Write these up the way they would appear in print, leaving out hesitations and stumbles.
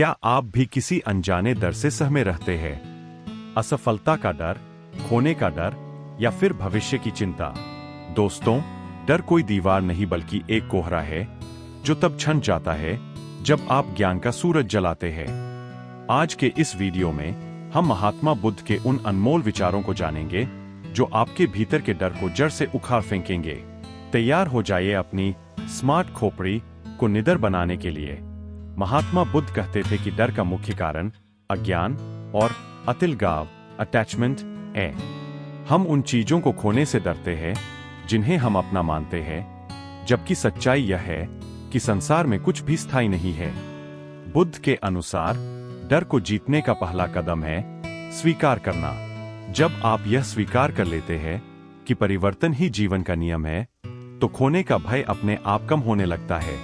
क्या आप भी किसी अनजाने डर से सहमे रहते हैं? असफलता का डर, खोने का डर या फिर भविष्य की चिंता? दोस्तों, डर कोई दीवार नहीं बल्कि एक कोहरा है जो तब छन जाता है जब आप ज्ञान का सूरज जलाते हैं। आज के इस वीडियो में हम महात्मा बुद्ध के उन अनमोल विचारों को जानेंगे जो आपके भीतर के डर को जड़ से उखाड़ फेंकेंगे। तैयार हो जाइए अपनी स्मार्ट खोपड़ी को निडर बनाने के लिए। महात्मा बुद्ध कहते थे कि डर का मुख्य कारण अज्ञान और अतिलगाव अटैचमेंट है। हम उन चीजों को खोने से डरते हैं जिन्हें हम अपना मानते हैं, जबकि सच्चाई यह है कि संसार में कुछ भी स्थायी नहीं है। बुद्ध के अनुसार डर को जीतने का पहला कदम है स्वीकार करना। जब आप यह स्वीकार कर लेते हैं कि परिवर्तन ही जीवन का नियम है, तो खोने का भय अपने आप कम होने लगता है।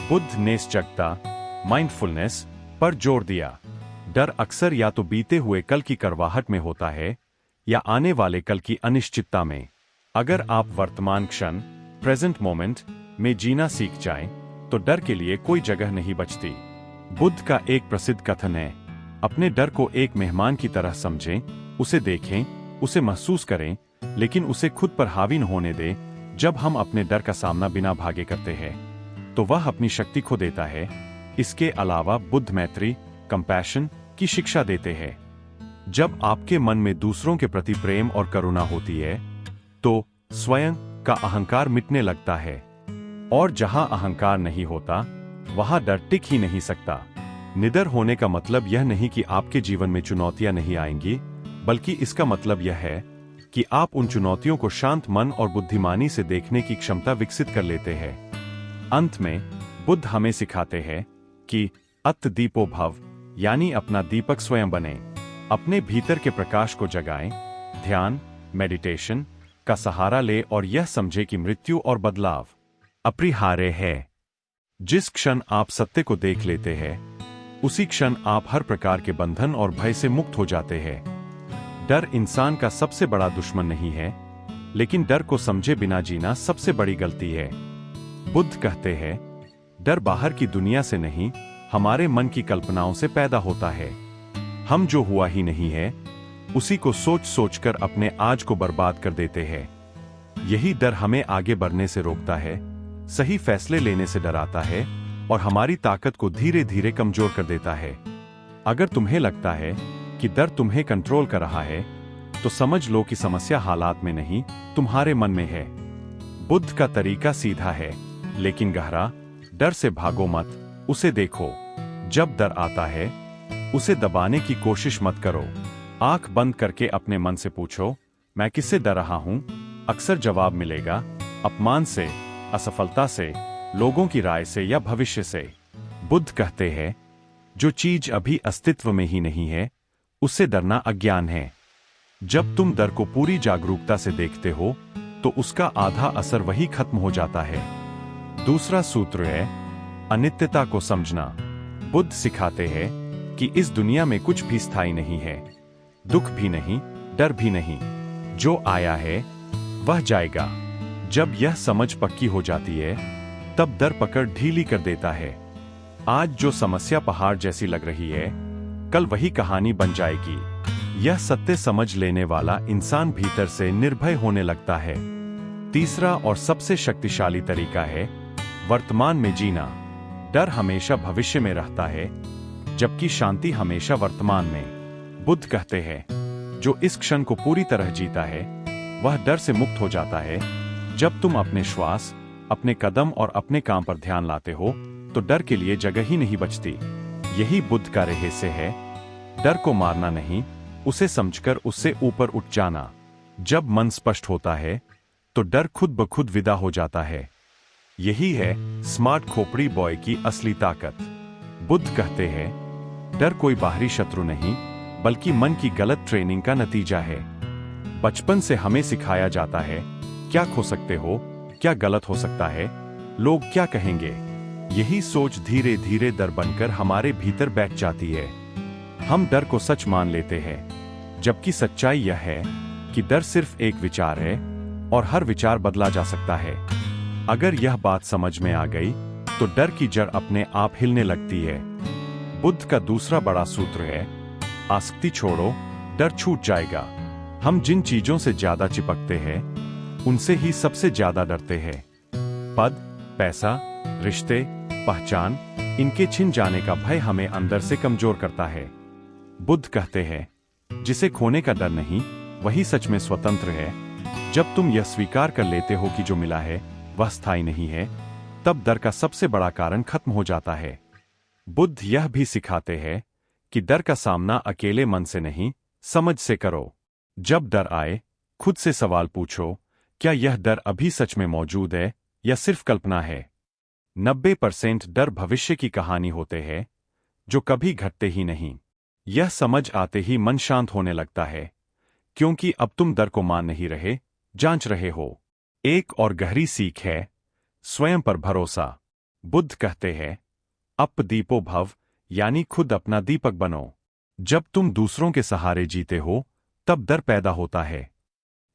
बुद्ध ने सजगता माइंडफुलनेस पर जोर दिया। डर अक्सर या तो बीते हुए कल की करवाहट में होता है या आने वाले कल की अनिश्चितता में। अगर आप वर्तमान क्षण प्रेजेंट मोमेंट में जीना सीख जाएं, तो डर के लिए कोई जगह नहीं बचती। बुद्ध का एक प्रसिद्ध कथन है, अपने डर को एक मेहमान की तरह समझें, उसे देखें, उसे महसूस करें, लेकिन उसे खुद पर हावी न होने दें। जब हम अपने डर का सामना बिना भागे करते हैं, तो वह अपनी शक्ति खो देता है। इसके अलावा बुद्ध मैत्री कंपैशन की शिक्षा देते हैं। जब आपके मन में दूसरों के प्रति प्रेम और करुणा होती है, तो स्वयं का अहंकार मिटने लगता है। और जहां अहंकार नहीं होता, वहां डर टिक ही नहीं सकता। निडर होने का मतलब यह नहीं कि आपके जीवन में चुनौतियां नहीं आएंगी, बल्कि इसका मतलब यह है कि आप उन चुनौतियों को शांत मन और बुद्धिमानी से देखने की क्षमता विकसित कर लेते हैं। अंत में बुद्ध हमें सिखाते हैं कि अत्त दीपो भव, यानी अपना दीपक स्वयं बने। अपने भीतर के प्रकाश को जगाएं, ध्यान मेडिटेशन का सहारा ले और यह समझे कि मृत्यु और बदलाव अपरिहार्य है। जिस क्षण आप सत्य को देख लेते हैं, उसी क्षण आप हर प्रकार के बंधन और भय से मुक्त हो जाते हैं। डर इंसान का सबसे बड़ा दुश्मन नहीं है, लेकिन डर को समझे बिना जीना सबसे बड़ी गलती है। बुद्ध कहते हैं, डर बाहर की दुनिया से नहीं, हमारे मन की कल्पनाओं से पैदा होता है। हम जो हुआ ही नहीं है, उसी को सोच सोचकर अपने आज को बर्बाद कर देते हैं। यही डर हमें आगे बढ़ने से रोकता है, सही फैसले लेने से डराता है और हमारी ताकत को धीरे धीरे कमजोर कर देता है। अगर तुम्हें लगता है कि डर तुम्हें कंट्रोल कर रहा है, तो समझ लो कि समस्या हालात में नहीं, तुम्हारे मन में है। बुद्ध का तरीका सीधा है लेकिन गहरा। डर से भागो मत, उसे देखो। जब डर आता है, उसे दबाने की कोशिश मत करो। आंख बंद करके अपने मन से पूछो, मैं किससे डर रहा हूं? अक्सर जवाब मिलेगा, अपमान से, असफलता से, लोगों की राय से या भविष्य से। बुद्ध कहते हैं, जो चीज अभी अस्तित्व में ही नहीं है, उससे डरना अज्ञान है। जब तुम डर को पूरी जागरूकता से देखते हो, तो उसका आधा असर वही खत्म हो जाता है। दूसरा सूत्र है अनित्यता को समझना। बुद्ध सिखाते हैं कि इस दुनिया में कुछ भी स्थायी नहीं है। दुख भी नहीं, डर भी नहीं। जो आया है वह जाएगा। जब यह समझ पक्की हो जाती है, तब डर पकड़ ढीली कर देता है। आज जो समस्या पहाड़ जैसी लग रही है, कल वही कहानी बन जाएगी। यह सत्य समझ लेने वाला इंसान भीतर से निर्भय होने लगता है। तीसरा और सबसे शक्तिशाली तरीका है वर्तमान में जीना। डर हमेशा भविष्य में रहता है, जबकि शांति हमेशा वर्तमान में। बुद्ध कहते हैं, जो इस क्षण को पूरी तरह जीता है, वह डर से मुक्त हो जाता है। जब तुम अपने श्वास, अपने कदम और अपने काम पर ध्यान लाते हो, तो डर के लिए जगह ही नहीं बचती। यही बुद्ध का रहस्य है, डर को मारना नहीं, उसे समझकर उससे ऊपर उठ जाना। जब मन स्पष्ट होता है, तो डर खुद ब खुद विदा हो जाता है। यही है स्मार्ट खोपड़ी बॉय की असली ताकत। बुद्ध कहते हैं, डर कोई बाहरी शत्रु नहीं, बल्कि मन की गलत ट्रेनिंग का नतीजा है। बचपन से हमें सिखाया जाता है, क्या खो सकते हो, क्या गलत हो सकता है, लोग क्या कहेंगे। यही सोच धीरे धीरे डर बनकर हमारे भीतर बैठ जाती है। हम डर को सच मान लेते हैं, जबकि सच्चाई यह है कि डर सिर्फ एक विचार है और हर विचार बदला जा सकता है। अगर यह बात समझ में आ गई, तो डर की जड़ अपने आप हिलने लगती है। बुद्ध का दूसरा बड़ा सूत्र है, आसक्ति छोड़ो, डर छूट जाएगा। हम जिन चीजों से ज्यादा चिपकते हैं उनसे ही सबसे ज्यादा डरते हैं। पद, पैसा, रिश्ते, पहचान, इनके छिन जाने का भय हमें अंदर से कमजोर करता है। बुद्ध कहते हैं, जिसे खोने का डर नहीं वही सच में स्वतंत्र है। जब तुम यह स्वीकार कर लेते हो कि जो मिला है वह स्थायी नहीं है, तब डर का सबसे बड़ा कारण खत्म हो जाता है। बुद्ध यह भी सिखाते हैं कि डर का सामना अकेले मन से नहीं, समझ से करो। जब डर आए, खुद से सवाल पूछो, क्या यह डर अभी सच में मौजूद है या सिर्फ कल्पना है? 90% डर भविष्य की कहानी होते हैं जो कभी घटते ही नहीं। यह समझ आते ही मन शांत होने लगता है, क्योंकि अब तुम डर को मान नहीं रहे, जांच रहे हो। एक और गहरी सीख है स्वयं पर भरोसा। बुद्ध कहते हैं, अप दीपो भव, यानी खुद अपना दीपक बनो। जब तुम दूसरों के सहारे जीते हो तब डर पैदा होता है,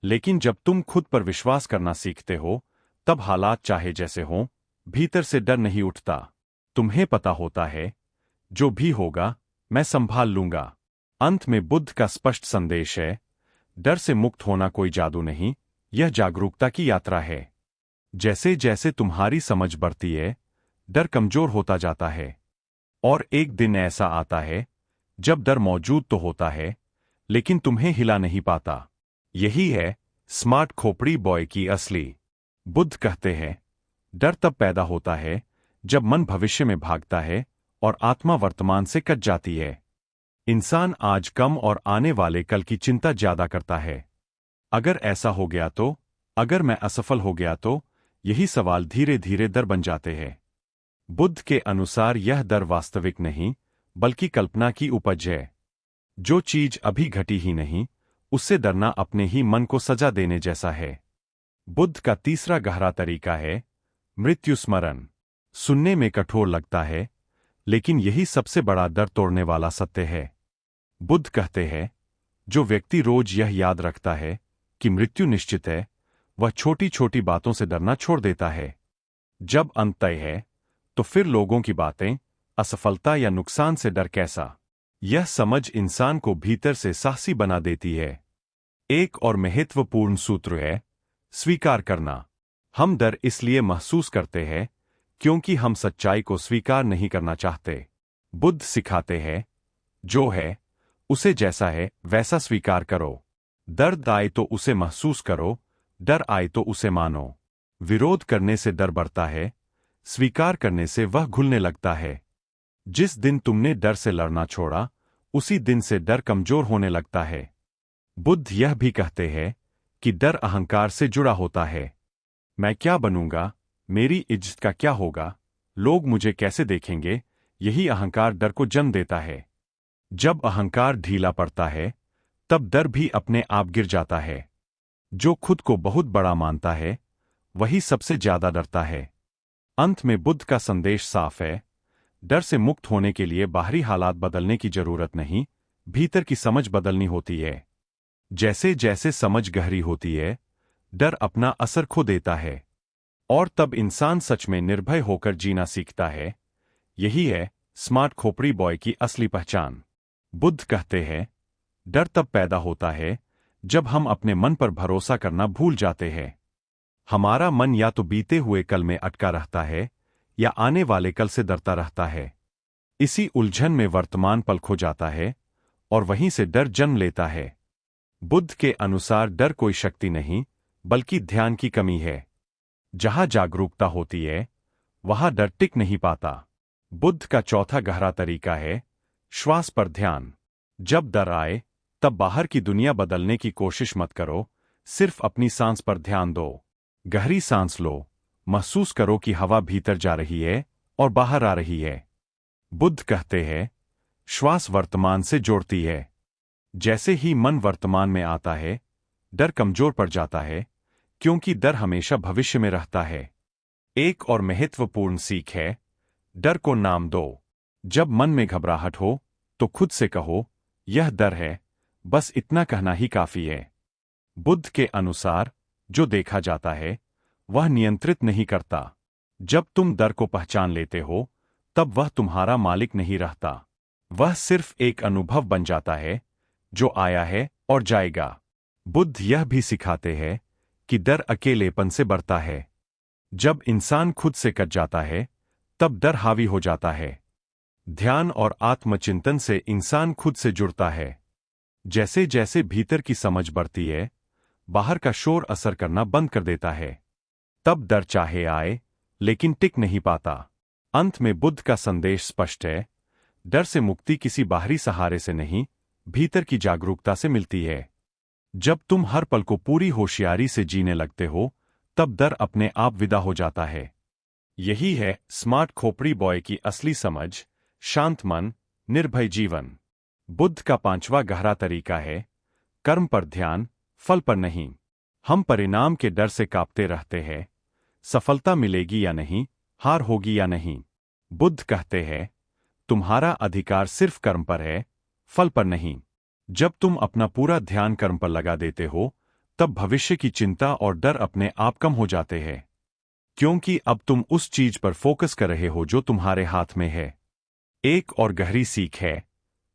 लेकिन जब तुम खुद पर विश्वास करना सीखते हो तब हालात चाहे जैसे हों, भीतर से डर नहीं उठता। तुम्हें पता होता है, जो भी होगा मैं संभाल लूंगा। अंत में बुद्ध का स्पष्ट संदेश है, डर से मुक्त होना कोई जादू नहीं, यह जागरूकता की यात्रा है। जैसे जैसे तुम्हारी समझ बढ़ती है, डर कमजोर होता जाता है, और एक दिन ऐसा आता है जब डर मौजूद तो होता है, लेकिन तुम्हें हिला नहीं पाता। यही है स्मार्ट खोपड़ी बॉय की असली। बुद्ध कहते हैं, डर तब पैदा होता है जब मन भविष्य में भागता है और आत्मा वर्तमान से कट जाती है। इंसान आज कम और आने वाले कल की चिंता ज्यादा करता है। अगर ऐसा हो गया तो, अगर मैं असफल हो गया तो, यही सवाल धीरे धीरे डर बन जाते हैं। बुद्ध के अनुसार यह डर वास्तविक नहीं, बल्कि कल्पना की उपज है। जो चीज अभी घटी ही नहीं, उससे डरना अपने ही मन को सजा देने जैसा है। बुद्ध का तीसरा गहरा तरीका है मृत्यु स्मरण। सुनने में कठोर लगता है, लेकिन यही सबसे बड़ा डर तोड़ने वाला सत्य है। बुद्ध कहते हैं, जो व्यक्ति रोज यह याद रखता है कि मृत्यु निश्चित है, वह छोटी छोटी बातों से डरना छोड़ देता है। जब अंत तय है, तो फिर लोगों की बातें, असफलता या नुकसान से डर कैसा? यह समझ इंसान को भीतर से साहसी बना देती है। एक और महत्वपूर्ण सूत्र है स्वीकार करना। हम डर इसलिए महसूस करते हैं क्योंकि हम सच्चाई को स्वीकार नहीं करना चाहते। बुद्ध सिखाते हैं, जो है उसे जैसा है वैसा स्वीकार करो। दर्द आए तो उसे महसूस करो, डर आए तो उसे मानो। विरोध करने से डर बढ़ता है, स्वीकार करने से वह घुलने लगता है। जिस दिन तुमने डर से लड़ना छोड़ा, उसी दिन से डर कमजोर होने लगता है। बुद्ध यह भी कहते हैं कि डर अहंकार से जुड़ा होता है। मैं क्या बनूंगा, मेरी इज्जत का क्या होगा, लोग मुझे कैसे देखेंगे, यही अहंकार डर को जन्म देता है। जब अहंकार ढीला पड़ता है, तब डर भी अपने आप गिर जाता है। जो खुद को बहुत बड़ा मानता है, वही सबसे ज्यादा डरता है। अंत में बुद्ध का संदेश साफ है, डर से मुक्त होने के लिए बाहरी हालात बदलने की जरूरत नहीं, भीतर की समझ बदलनी होती है। जैसे जैसे समझ गहरी होती है, डर अपना असर खो देता है, और तब इंसान सच में निर्भय होकर जीना सीखता है। यही है स्मार्ट खोपड़ी बॉय की असली पहचान। बुद्ध कहते हैं, डर तब पैदा होता है जब हम अपने मन पर भरोसा करना भूल जाते हैं। हमारा मन या तो बीते हुए कल में अटका रहता है या आने वाले कल से डरता रहता है। इसी उलझन में वर्तमान पल खो जाता है और वहीं से डर जन्म लेता है। बुद्ध के अनुसार डर कोई शक्ति नहीं, बल्कि ध्यान की कमी है। जहां जागरूकता होती है, वहां डर टिक नहीं पाता। बुद्ध का चौथा गहरा तरीका है श्वास पर ध्यान। जब डर आए, तब बाहर की दुनिया बदलने की कोशिश मत करो, सिर्फ अपनी सांस पर ध्यान दो। गहरी सांस लो, महसूस करो कि हवा भीतर जा रही है और बाहर आ रही है। बुद्ध कहते हैं, श्वास वर्तमान से जोड़ती है। जैसे ही मन वर्तमान में आता है, डर कमजोर पड़ जाता है, क्योंकि डर हमेशा भविष्य में रहता है। एक और महत्वपूर्ण सीख है, डर को नाम दो। जब मन में घबराहट हो, तो खुद से कहो, यह डर है, बस इतना कहना ही काफी है। बुद्ध के अनुसार, जो देखा जाता है, वह नियंत्रित नहीं करता। जब तुम डर को पहचान लेते हो, तब वह तुम्हारा मालिक नहीं रहता। वह सिर्फ एक अनुभव बन जाता है जो आया है और जाएगा। बुद्ध यह भी सिखाते हैं कि डर अकेलेपन से बढ़ता है। जब इंसान खुद से कट जाता है तब डर हावी हो जाता है। ध्यान और आत्मचिंतन से इंसान खुद से जुड़ता है। जैसे जैसे भीतर की समझ बढ़ती है, बाहर का शोर असर करना बंद कर देता है। तब डर चाहे आए लेकिन टिक नहीं पाता। अंत में बुद्ध का संदेश स्पष्ट है, डर से मुक्ति किसी बाहरी सहारे से नहीं, भीतर की जागरूकता से मिलती है। जब तुम हर पल को पूरी होशियारी से जीने लगते हो, तब डर अपने आप विदा हो जाता है। यही है स्मार्ट खोपड़ी बॉय की असली समझ, शांत मन, निर्भय जीवन। बुद्ध का पांचवा गहरा तरीका है, कर्म पर ध्यान, फल पर नहीं। हम परिणाम के डर से कांपते रहते हैं, सफलता मिलेगी या नहीं, हार होगी या नहीं। बुद्ध कहते हैं, तुम्हारा अधिकार सिर्फ कर्म पर है, फल पर नहीं। जब तुम अपना पूरा ध्यान कर्म पर लगा देते हो, तब भविष्य की चिंता और डर अपने आप कम हो जाते हैं, क्योंकि अब तुम उस चीज पर फोकस कर रहे हो जो तुम्हारे हाथ में है। एक और गहरी सीख है,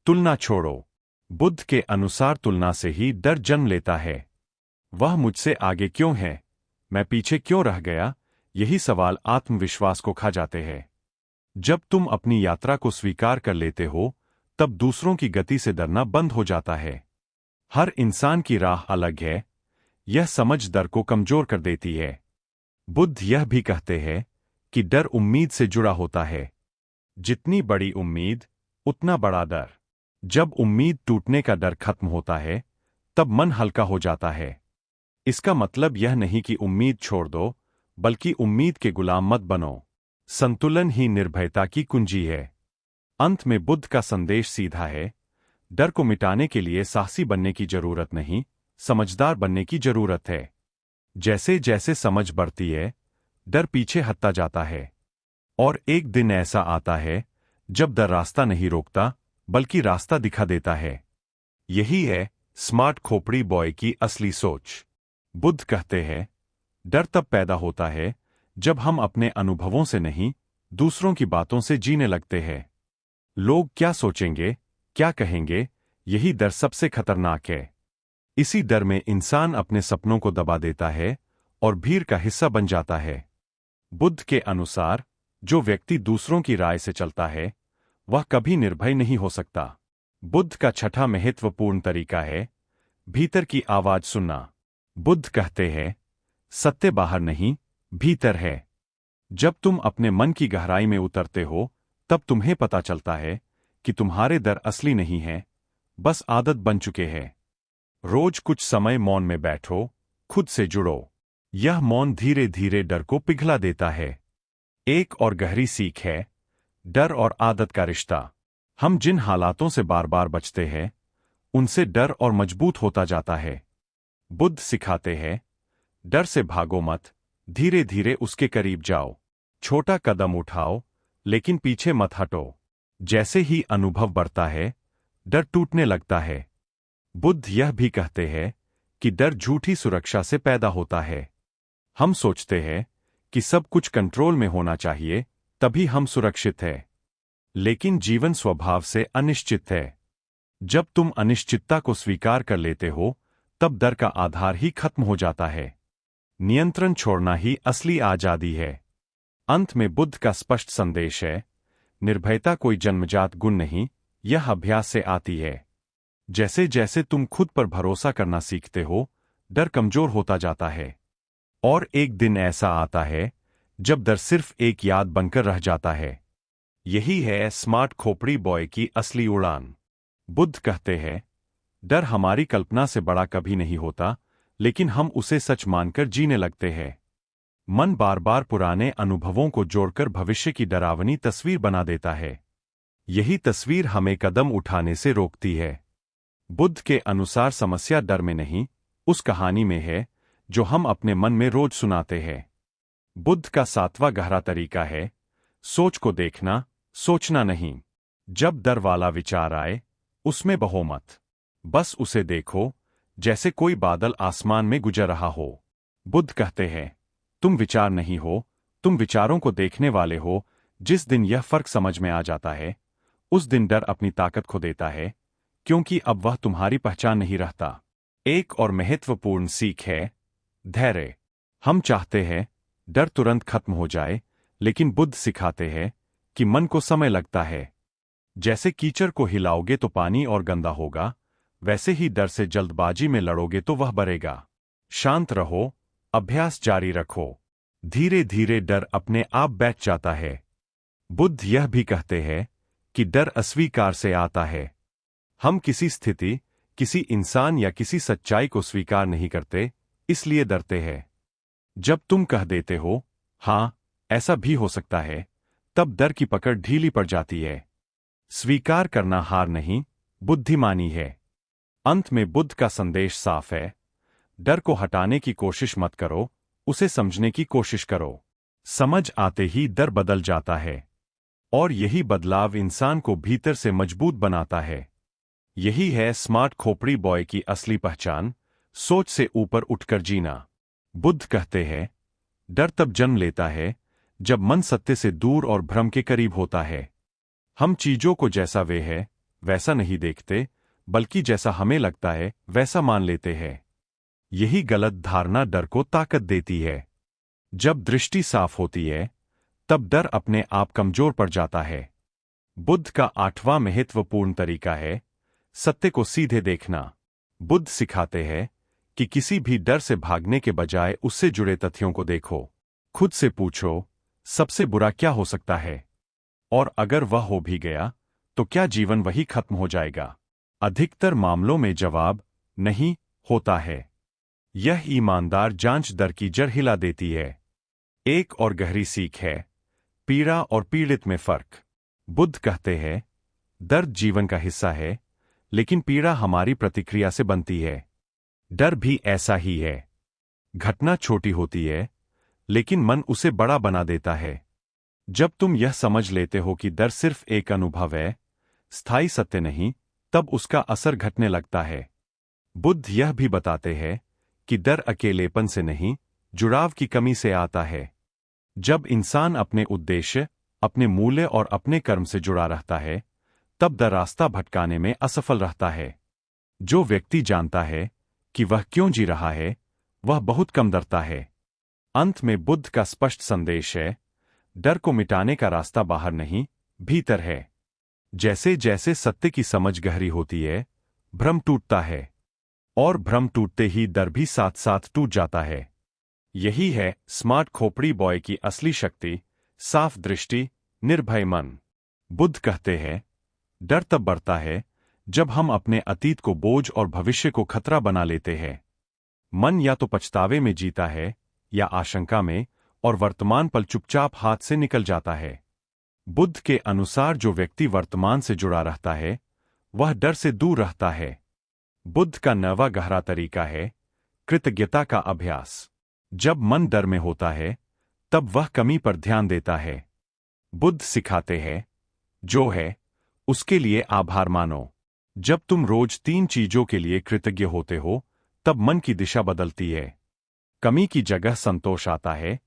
तुलना छोड़ो। बुद्ध के अनुसार तुलना से ही डर जन्म लेता है। वह मुझसे आगे क्यों है, मैं पीछे क्यों रह गया, यही सवाल आत्मविश्वास को खा जाते हैं। जब तुम अपनी यात्रा को स्वीकार कर लेते हो, तब दूसरों की गति से डरना बंद हो जाता है। हर इंसान की राह अलग है, यह समझ डर को कमजोर कर देती है। बुद्ध यह भी कहते हैं कि डर उम्मीद से जुड़ा होता है। जितनी बड़ी उम्मीद, उतना बड़ा डर। जब उम्मीद टूटने का डर खत्म होता है, तब मन हल्का हो जाता है। इसका मतलब यह नहीं कि उम्मीद छोड़ दो, बल्कि उम्मीद के गुलाम मत बनो। संतुलन ही निर्भयता की कुंजी है। अंत में बुद्ध का संदेश सीधा है, डर को मिटाने के लिए साहसी बनने की जरूरत नहीं, समझदार बनने की जरूरत है। जैसे जैसे समझ बढ़ती है, डर पीछे हटता जाता है। और एक दिन ऐसा आता है जब डर रास्ता नहीं रोकता, बल्कि रास्ता दिखा देता है। यही है स्मार्ट खोपड़ी बॉय की असली सोच। बुद्ध कहते हैं, डर तब पैदा होता है जब हम अपने अनुभवों से नहीं, दूसरों की बातों से जीने लगते हैं। लोग क्या सोचेंगे, क्या कहेंगे, यही डर सबसे खतरनाक है। इसी डर में इंसान अपने सपनों को दबा देता है और भीड़ का हिस्सा बन जाता है। बुद्ध के अनुसार जो व्यक्ति दूसरों की राय से चलता है, वह कभी निर्भय नहीं हो सकता। बुद्ध का छठा महत्वपूर्ण तरीका है, भीतर की आवाज सुनना। बुद्ध कहते हैं, सत्य बाहर नहीं, भीतर है। जब तुम अपने मन की गहराई में उतरते हो, तब तुम्हें पता चलता है कि तुम्हारे डर असली नहीं है, बस आदत बन चुके हैं। रोज कुछ समय मौन में बैठो, खुद से जुड़ो। यह मौन धीरे धीरे डर को पिघला देता है। एक और गहरी सीख है, डर और आदत का रिश्ता। हम जिन हालातों से बार बार बचते हैं, उनसे डर और मजबूत होता जाता है। बुद्ध सिखाते हैं, डर से भागो मत, धीरे धीरे उसके करीब जाओ। छोटा कदम उठाओ, लेकिन पीछे मत हटो। जैसे ही अनुभव बढ़ता है, डर टूटने लगता है। बुद्ध यह भी कहते हैं कि डर झूठी सुरक्षा से पैदा होता है। हम सोचते हैं कि सब कुछ कंट्रोल में होना चाहिए, तभी हम सुरक्षित हैं। लेकिन जीवन स्वभाव से अनिश्चित है। जब तुम अनिश्चितता को स्वीकार कर लेते हो, तब डर का आधार ही खत्म हो जाता है। नियंत्रण छोड़ना ही असली आजादी है। अंत में बुद्ध का स्पष्ट संदेश है, निर्भयता कोई जन्मजात गुण नहीं, यह अभ्यास से आती है। जैसे जैसे तुम खुद पर भरोसा करना सीखते हो, डर कमजोर होता जाता है। और एक दिन ऐसा आता है जब डर सिर्फ एक याद बनकर रह जाता है। यही है स्मार्ट खोपड़ी बॉय की असली उड़ान। बुद्ध कहते हैं, डर हमारी कल्पना से बड़ा कभी नहीं होता, लेकिन हम उसे सच मानकर जीने लगते हैं। मन बार बार पुराने अनुभवों को जोड़कर भविष्य की डरावनी तस्वीर बना देता है। यही तस्वीर हमें कदम उठाने से रोकती है। बुद्ध के अनुसार समस्या डर में नहीं, उस कहानी में है जो हम अपने मन में रोज सुनाते हैं। बुद्ध का सातवां गहरा तरीका है, सोच को देखना, सोचना नहीं। जब डर वाला विचार आए, उसमें बहो मत। बस उसे देखो, जैसे कोई बादल आसमान में गुजर रहा हो। बुद्ध कहते हैं, तुम विचार नहीं हो, तुम विचारों को देखने वाले हो। जिस दिन यह फर्क समझ में आ जाता है, उस दिन डर अपनी ताकत खो देता है, क्योंकि अब वह तुम्हारी पहचान नहीं रहता। एक और महत्वपूर्ण सीख है धैर्य। हम चाहते हैं डर तुरंत खत्म हो जाए, लेकिन बुद्ध सिखाते हैं कि मन को समय लगता है। जैसे कीचड़ को हिलाओगे तो पानी और गंदा होगा, वैसे ही डर से जल्दबाजी में लड़ोगे तो वह बढ़ेगा। शांत रहो, अभ्यास जारी रखो, धीरे धीरे डर अपने आप बैठ जाता है। बुद्ध यह भी कहते हैं कि डर अस्वीकार से आता है। हम किसी स्थिति, किसी इंसान या किसी सच्चाई को स्वीकार नहीं करते, इसलिए डरते हैं। जब तुम कह देते हो, हाँ, ऐसा भी हो सकता है, तब डर की पकड़ ढीली पड़ जाती है। स्वीकार करना हार नहीं, बुद्धिमानी है। अंत में बुद्ध का संदेश साफ है, डर को हटाने की कोशिश मत करो, उसे समझने की कोशिश करो। समझ आते ही डर बदल जाता है, और यही बदलाव इंसान को भीतर से मजबूत बनाता है। यही है स्मार्ट खोपड़ी बॉय की असली पहचान, सोच से ऊपर उठकर जीना। बुद्ध कहते हैं, डर तब जन्म लेता है जब मन सत्य से दूर और भ्रम के करीब होता है। हम चीजों को जैसा वे है वैसा नहीं देखते, बल्कि जैसा हमें लगता है वैसा मान लेते हैं। यही गलत धारणा डर को ताकत देती है। जब दृष्टि साफ होती है, तब डर अपने आप कमजोर पड़ जाता है। बुद्ध का 8वां महत्वपूर्ण तरीका है सत्य को सीधे देखना। बुद्ध सिखाते हैं कि किसी भी डर से भागने के बजाय उससे जुड़े तथ्यों को देखो। खुद से पूछो, सबसे बुरा क्या हो सकता है? और अगर वह हो भी गया, तो क्या जीवन वही खत्म हो जाएगा? अधिकतर मामलों में जवाब नहीं होता है। यह ईमानदार जांच डर की जड़ हिला देती है। एक और गहरी सीख है पीड़ा और पीड़ित में फर्क। बुद्ध कहते हैं, दर्द जीवन का हिस्सा है, लेकिन पीड़ा हमारी प्रतिक्रिया से बनती है। डर भी ऐसा ही है। घटना छोटी होती है, लेकिन मन उसे बड़ा बना देता है। जब तुम यह समझ लेते हो कि डर सिर्फ एक अनुभव है, स्थायी सत्य नहीं, तब उसका असर घटने लगता है। बुद्ध यह भी बताते हैं कि डर अकेलेपन से नहीं, जुड़ाव की कमी से आता है। जब इंसान अपने उद्देश्य, अपने मूल्य और अपने कर्म से जुड़ा रहता है, तब डर रास्ता भटकाने में असफल रहता है। जो व्यक्ति जानता है कि वह क्यों जी रहा है, वह बहुत कम डरता है। अंत में बुद्ध का स्पष्ट संदेश है, डर को मिटाने का रास्ता बाहर नहीं, भीतर है। जैसे जैसे सत्य की समझ गहरी होती है, भ्रम टूटता है, और भ्रम टूटते ही डर भी साथ साथ टूट जाता है। यही है स्मार्ट खोपड़ी बॉय की असली शक्ति, साफ दृष्टि, निर्भय मन। बुद्ध कहते हैं, डर तब बढ़ता है जब हम अपने अतीत को बोझ और भविष्य को खतरा बना लेते हैं। मन या तो पछतावे में जीता है या आशंका में, और वर्तमान पल चुपचाप हाथ से निकल जाता है। बुद्ध के अनुसार जो व्यक्ति वर्तमान से जुड़ा रहता है, वह डर से दूर रहता है। बुद्ध का 9वां गहरा तरीका है कृतज्ञता का अभ्यास। जब मन डर में होता है, तब वह कमी पर ध्यान देता है। बुद्ध सिखाते हैं, जो है उसके लिए आभार मानो। जब तुम रोज 3 चीजों के लिए कृतज्ञ होते हो, तब मन की दिशा बदलती है। कमी की जगह संतोष आता है,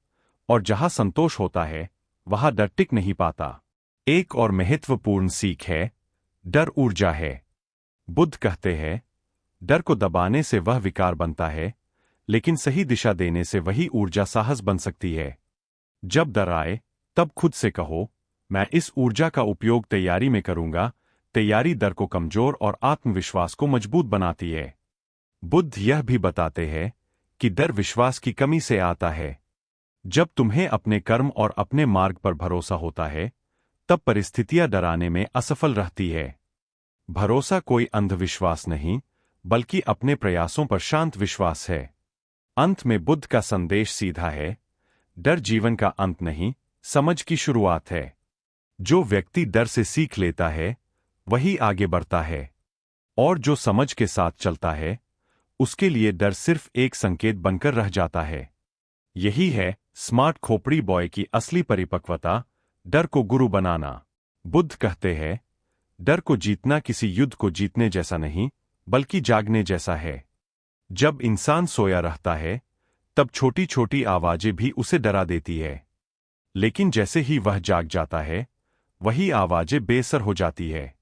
और जहां संतोष होता है, वहां डर टिक नहीं पाता। एक और महत्वपूर्ण सीख है डर ऊर्जा है। बुद्ध कहते हैं, डर को दबाने से वह विकार बनता है, लेकिन सही दिशा देने से वही ऊर्जा साहस बन सकती है। जब डर आए, तब खुद से कहो, मैं इस ऊर्जा का उपयोग तैयारी में करूंगा। तैयारी डर को कमजोर और आत्मविश्वास को मजबूत बनाती है। बुद्ध यह भी बताते हैं कि डर विश्वास की कमी से आता है। जब तुम्हें अपने कर्म और अपने मार्ग पर भरोसा होता है, तब परिस्थितियां डराने में असफल रहती है। भरोसा कोई अंधविश्वास नहीं, बल्कि अपने प्रयासों पर शांत विश्वास है। अंत में बुद्ध का संदेश सीधा है, डर जीवन का अंत नहीं, समझ की शुरुआत है। जो व्यक्ति डर से सीख लेता है, वही आगे बढ़ता है, और जो समझ के साथ चलता है, उसके लिए डर सिर्फ एक संकेत बनकर रह जाता है। यही है स्मार्ट खोपड़ी बॉय की असली परिपक्वता, डर को गुरु बनाना। बुद्ध कहते हैं, डर को जीतना किसी युद्ध को जीतने जैसा नहीं, बल्कि जागने जैसा है। जब इंसान सोया रहता है, तब छोटी छोटी आवाजें भी उसे डरा देती है, लेकिन जैसे ही वह जाग जाता है, वही आवाजें बेसर हो जाती है।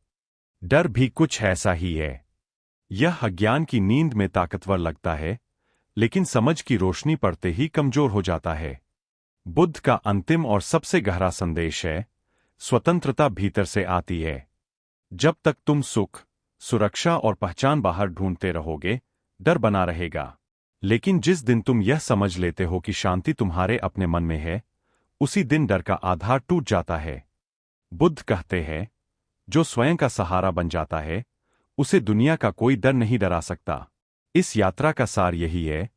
डर भी कुछ ऐसा ही है। यह अज्ञान की नींद में ताकतवर लगता है, लेकिन समझ की रोशनी पड़ते ही कमजोर हो जाता है। बुद्ध का अंतिम और सबसे गहरा संदेश है, स्वतंत्रता भीतर से आती है। जब तक तुम सुख, सुरक्षा और पहचान बाहर ढूंढते रहोगे, डर बना रहेगा। लेकिन जिस दिन तुम यह समझ लेते हो कि शांति तुम्हारे अपने मन में है, उसी दिन डर का आधार टूट जाता है। बुद्ध कहते हैं, जो स्वयं का सहारा बन जाता है, उसे दुनिया का कोई डर नहीं डरा सकता। इस यात्रा का सार यही है,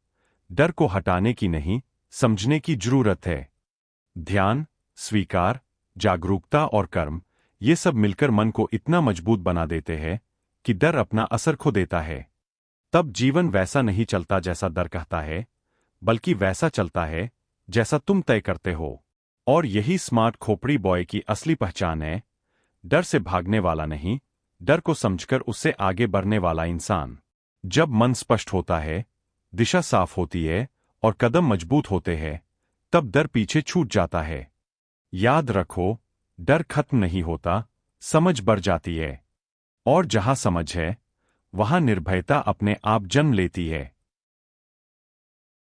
डर को हटाने की नहीं, समझने की जरूरत है। ध्यान, स्वीकार, जागरूकता और कर्म, ये सब मिलकर मन को इतना मजबूत बना देते हैं कि डर अपना असर खो देता है। तब जीवन वैसा नहीं चलता जैसा डर कहता है, बल्कि वैसा चलता है जैसा तुम तय करते हो। और यही स्मार्ट खोपड़ी बॉय की असली पहचान है, डर से भागने वाला नहीं, डर को समझकर उससे आगे बढ़ने वाला इंसान। जब मन स्पष्ट होता है, दिशा साफ होती है और कदम मजबूत होते हैं, तब डर पीछे छूट जाता है। याद रखो, डर खत्म नहीं होता, समझ बढ़ जाती है। और जहां समझ है, वहां निर्भयता अपने आप जन्म लेती है।